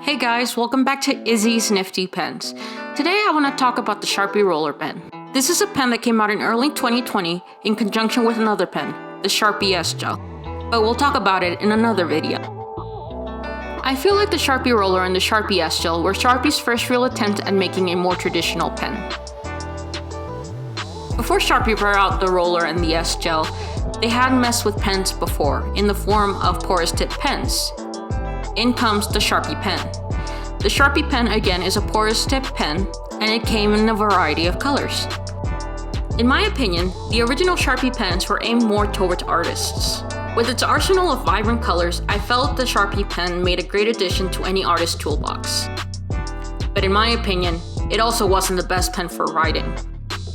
Hey guys, welcome back to Izzy's Nifty Pens. Today I want to talk about the Sharpie roller pen. This is a pen that came out in early 2020 in conjunction with another pen, the Sharpie S Gel, but we'll talk about it in another video. I feel like the Sharpie roller and the Sharpie S Gel were Sharpie's first real attempt at making a more traditional pen. Before Sharpie brought out the roller and the S Gel, they had messed with pens before in the form of porous tip pens. In comes the Sharpie pen. The Sharpie pen again is a porous tip pen, and it came in a variety of colors. In my opinion, the original Sharpie pens were aimed more towards artists. With its arsenal of vibrant colors, I felt the Sharpie pen made a great addition to any artist's toolbox. But in my opinion, it also wasn't the best pen for writing.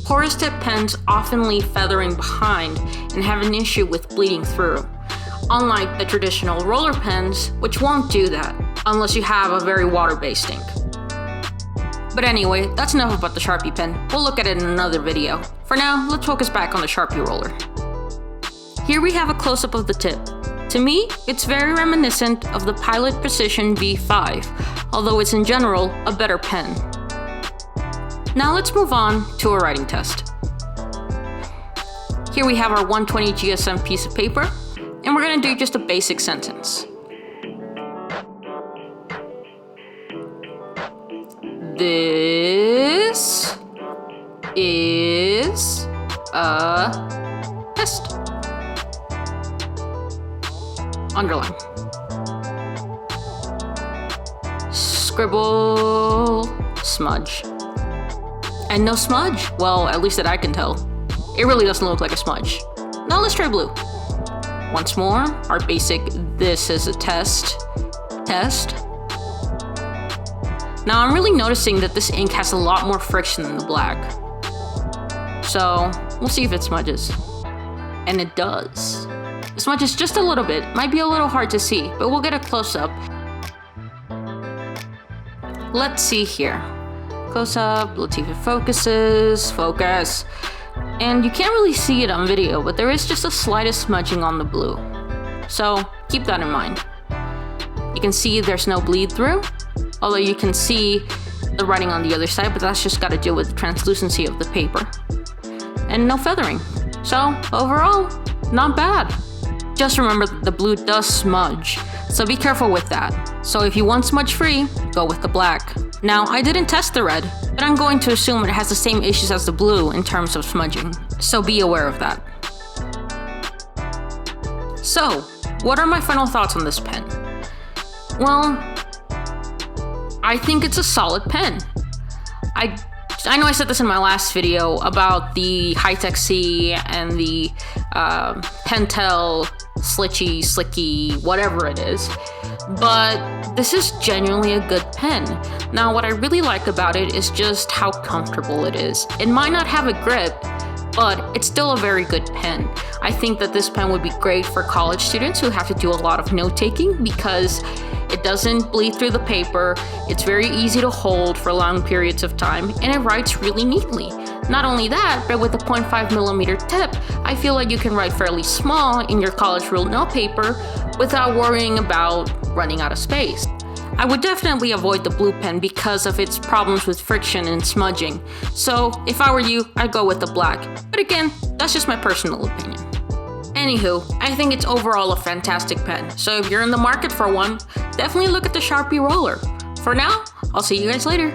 Porous tip pens often leave feathering behind and have an issue with bleeding through, unlike the traditional roller pens, which won't do that unless you have a very water-based ink. But anyway, that's enough about the Sharpie pen. We'll look at it in another video. For now, let's focus back on the Sharpie roller. Here we have a close-up of the tip. To me, it's very reminiscent of the Pilot Precision V5, although it's in general a better pen. Now let's move on to a writing test. Here we have our 120 GSM piece of paper, and we're gonna do just a basic sentence. This is a test. Underline. Scribble, smudge. And no smudge? Well, at least that I can tell. It really doesn't look like a smudge. Now let's try blue. Once more, our basic this is a test. Now I'm really noticing that this ink has a lot more friction than the black. So we'll see if it smudges. And it does. It smudges just a little bit, might be a little hard to see, but we'll get a close up. Let's see here. Close up, let's see if it focuses, focus. And you can't really see it on video, but there is just the slightest smudging on the blue. So keep that in mind. You can see there's no bleed through, although you can see the writing on the other side, but that's just got to do with the translucency of the paper. And no feathering. So overall, not bad. Just remember that the blue does smudge, so be careful with that. So if you want smudge free, go with the black. Now, I didn't test the red, but I'm going to assume it has the same issues as the blue in terms of smudging, so be aware of that. So, what are my final thoughts on this pen? Well, I think it's a solid pen. I know I said this in my last video about the High-Tech C and the Pentel Slitchy, Slicky, whatever it is, but this is genuinely a good pen. Now, what I really like about it is just how comfortable it is. It might not have a grip, but it's still a very good pen. I think that this pen would be great for college students who have to do a lot of note-taking because it doesn't bleed through the paper, it's very easy to hold for long periods of time, and it writes really neatly. Not only that, but with a 0.5mm tip, I feel like you can write fairly small in your college ruled note paper without worrying about running out of space. I would definitely avoid the blue pen because of its problems with friction and smudging. So if I were you, I'd go with the black. But again, that's just my personal opinion. Anywho, I think it's overall a fantastic pen. So if you're in the market for one, definitely look at the Sharpie roller. For now, I'll see you guys later.